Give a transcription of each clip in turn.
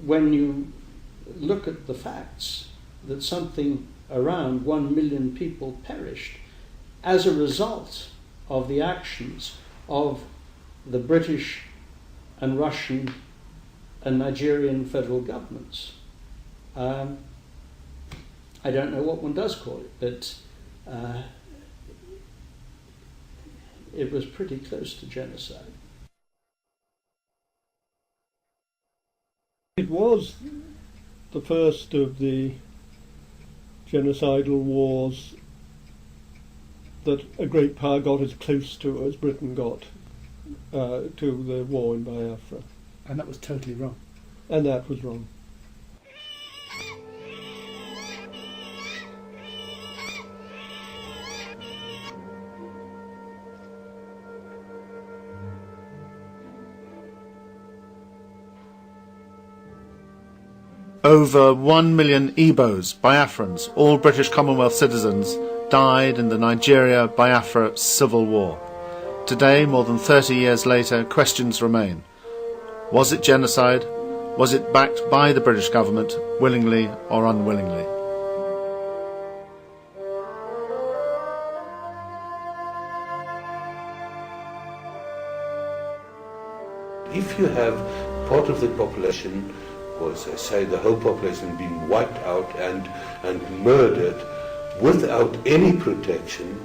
when you look at the facts, that something around 1 million people perished as a result of the actions of the British and Russian and Nigerian federal governments. I don't know what one does call it, but it was pretty close to genocide. It was the first of the genocidal wars that a great power got as close to as Britain got to the war in Biafra. And that was totally wrong. And that was wrong. Over 1 million Igbos, Biafrans, all British Commonwealth citizens, died in the Nigeria-Biafra civil war. Today, more than 30 years later, questions remain. Was it genocide? Was it backed by the British government, willingly or unwillingly? If you have part of the population, or as I say, the whole population being wiped out and murdered without any protection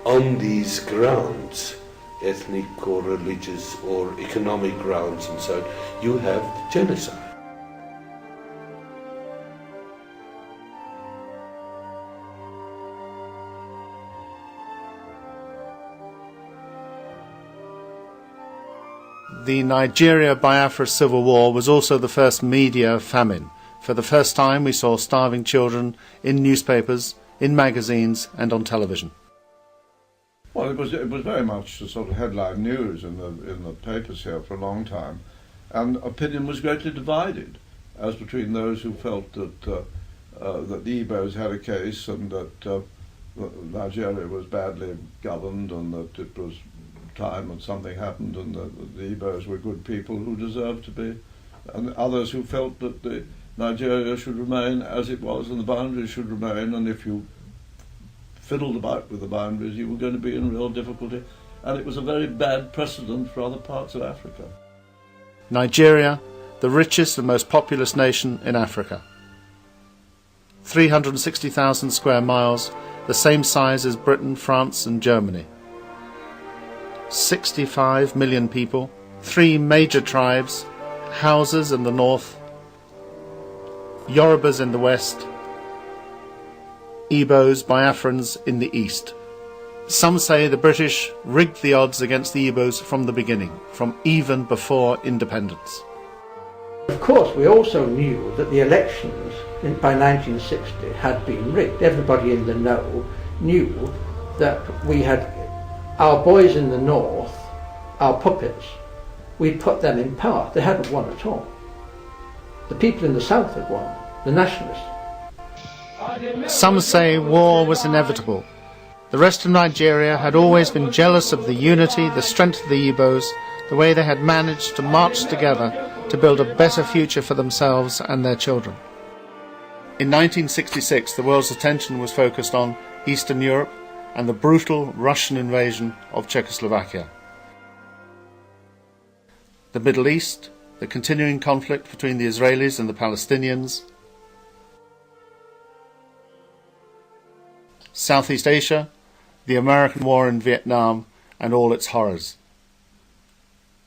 on these grounds, ethnic or religious or economic grounds and so on, you have genocide. The Nigeria-Biafra civil war was also the first media famine. For the first time we saw starving children in newspapers, in magazines and on television. Well, it was very much the sort of headline news in the papers here for a long time, and opinion was greatly divided as between those who felt that that the Igbos had a case and that Nigeria was badly governed and that it was time that something happened and that the Igbos were good people who deserved to be, and others who felt that Nigeria should remain as it was and the boundaries should remain, and if you fiddled about with the boundaries you were going to be in real difficulty, and it was a very bad precedent for other parts of Africa. Nigeria, the richest and most populous nation in Africa. 360,000 square miles, the same size as Britain, France and Germany. 65 million people, 3 major tribes, Hausas in the north, Yorubas in the west, Igbos, Biafrans in the east. Some say the British rigged the odds against the Igbos from the beginning, from even before independence. Of course, we also knew that the elections by 1960 had been rigged. Everybody in the know knew that we had our boys in the north, our puppets, we'd put them in power. They hadn't won at all. The people in the south had won, the nationalists. Some say war was inevitable. The rest of Nigeria had always been jealous of the unity, the strength of the Igbos, the way they had managed to march together to build a better future for themselves and their children. In 1966, the world's attention was focused on Eastern Europe and the brutal Russian invasion of Czechoslovakia. The Middle East, the continuing conflict between the Israelis and the Palestinians, Southeast Asia, the American war in Vietnam and all its horrors.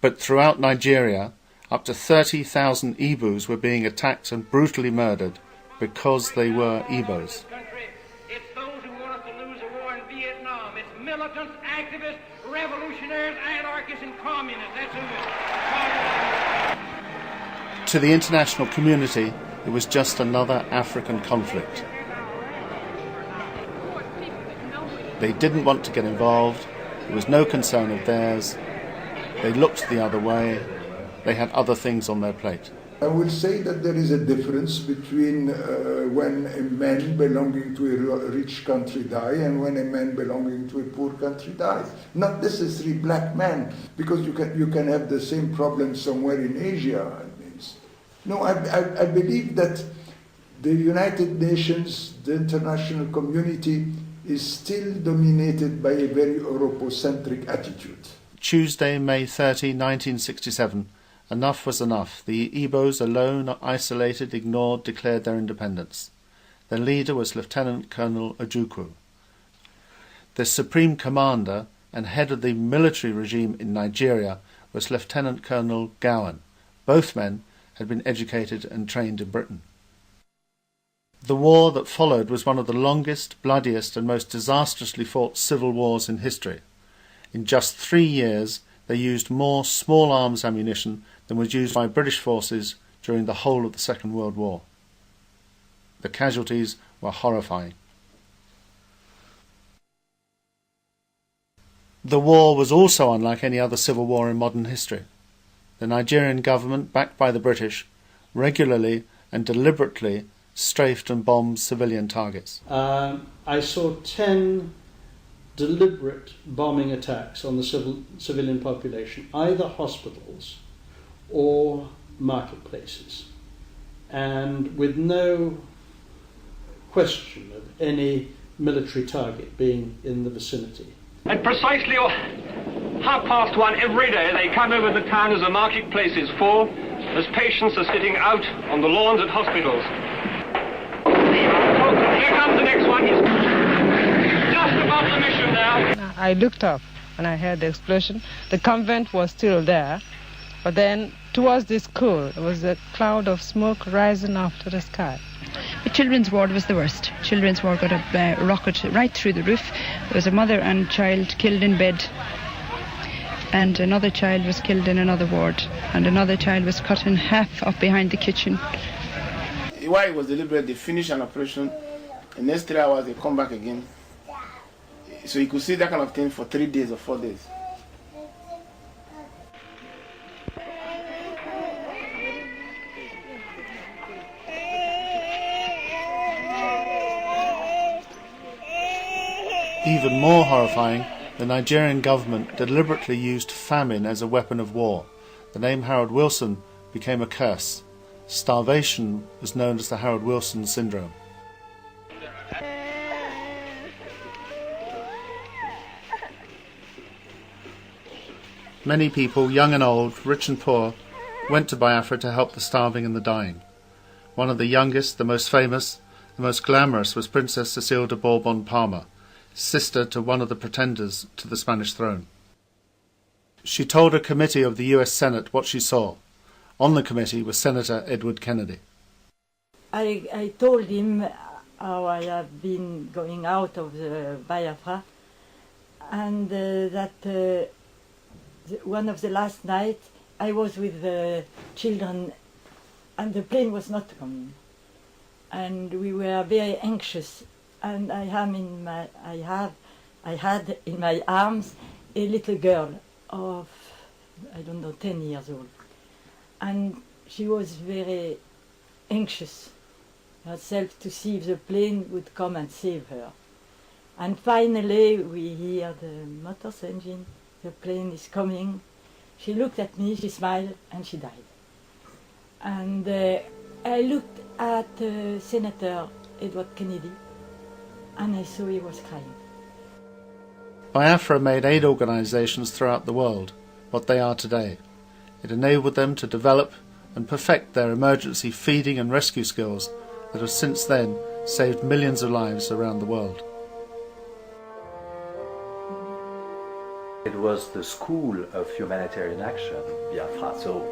But throughout Nigeria, up to 30,000 Igbos were being attacked and brutally murdered because they were Igbos. It's those who want us to lose the war in Vietnam. It's militants, activists, revolutionaries, anarchists, and communists. That's who it is. To the international community, it was just another African conflict. They didn't want to get involved. It was no concern of theirs. They looked the other way. They had other things on their plate. I would say that there is a difference between when a man belonging to a rich country dies and when a man belonging to a poor country dies. Not necessarily black men, because you can have the same problem somewhere in Asia. No, I believe that the United Nations, the international community, is still dominated by a very Europocentric attitude. Tuesday, May 30, 1967. Enough was enough. The Igbos, alone, isolated, ignored, declared their independence. Their leader was Lieutenant Colonel Ojukwu. The supreme commander and head of the military regime in Nigeria was Lieutenant Colonel Gowan. Both men had been educated and trained in Britain. The war that followed was one of the longest, bloodiest and most disastrously fought civil wars in history. In just 3 years they used more small arms ammunition than was used by British forces during the whole of the Second World War. The casualties were horrifying. The war was also unlike any other civil war in modern history. The Nigerian government, backed by the British, regularly and deliberately strafed and bombed civilian targets. I saw 10 deliberate bombing attacks on the civilian population, either hospitals or marketplaces, and with no question of any military target being in the vicinity. At precisely 1:30 every day, they come over the town as the marketplace is full, as patients are sitting out on the lawns at hospitals. Here comes the next one. He's just above the mission now. I looked up and I heard the explosion. The convent was still there, but then towards the school there was a cloud of smoke rising up to the sky. The children's ward was the worst. Children's ward got a rocket right through the roof. There was a mother and child killed in bed, and another child was killed in another ward, and another child was cut in half up behind the kitchen. While it was deliberate, they finished an operation. The next 3 hours, they come back again. So you could see that kind of thing for 3 days or 4 days. Even more horrifying, the Nigerian government deliberately used famine as a weapon of war. The name Harold Wilson became a curse. Starvation was known as the Harold Wilson syndrome. Many people, young and old, rich and poor, went to Biafra to help the starving and the dying. One of the youngest, the most famous, the most glamorous was Princess Cecile de Bourbon-Parma, sister to one of the pretenders to the Spanish throne. She told a committee of the US Senate what she saw. On the committee was Senator Edward Kennedy. I told him how I have been going out of the Biafra, and that one of the last nights I was with the children and the plane was not coming. And we were very anxious, and I had in my arms a little girl of, I don't know, 10 years old. And she was very anxious herself to see if the plane would come and save her. And finally we hear the motor's engine, the plane is coming. She looked at me, she smiled, and she died. And I looked at Senator Edward Kennedy, and I saw he was crying. Biafra made aid organisations throughout the world what they are today. It enabled them to develop and perfect their emergency feeding and rescue skills that have since then saved millions of lives around the world. It was the school of humanitarian action, Biafra, so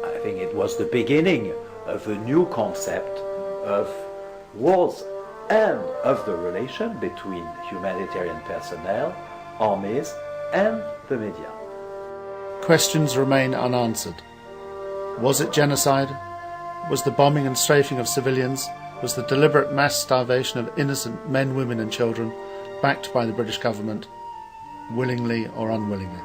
I think it was the beginning of a new concept of wars and of the relation between humanitarian personnel, armies, and the media. Questions remain unanswered. Was it genocide? Was the bombing and strafing of civilians? Was the deliberate mass starvation of innocent men, women and children backed by the British government, willingly or unwillingly?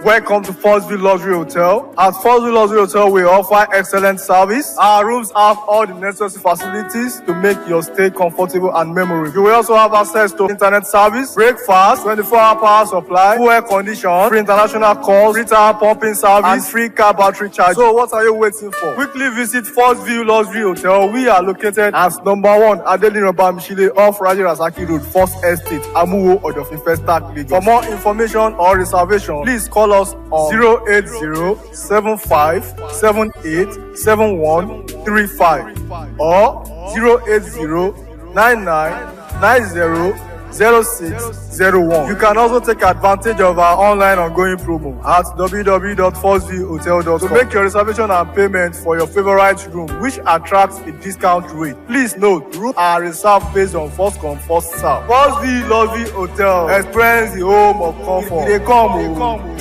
Welcome to Forstview Luxury Hotel. At Forstview Luxury Hotel, we offer excellent service. Our rooms have all the necessary facilities to make your stay comfortable and memorable. You will also have access to internet service, breakfast, 24-hour power supply, full air condition, free international calls, free tire pumping service, and free car battery charge. So what are you waiting for? Quickly visit Forstview Luxury Hotel. We are located at number 1 Adelino Bamishile off Raji Rasaki Road, First Estate, Amuwo, Odofin Festac, Lagos. For more information or reservation, please call us on 080-7578-7135 or 080-9990-0601. You can also take advantage of our online ongoing promo at www.forceviewhotel.com to make your reservation and payment for your favorite room, which attracts a discount rate. Please note, rooms are reserved based on first come, first serve. Forstview Luxury Hotel. Experience the home of comfort. They come.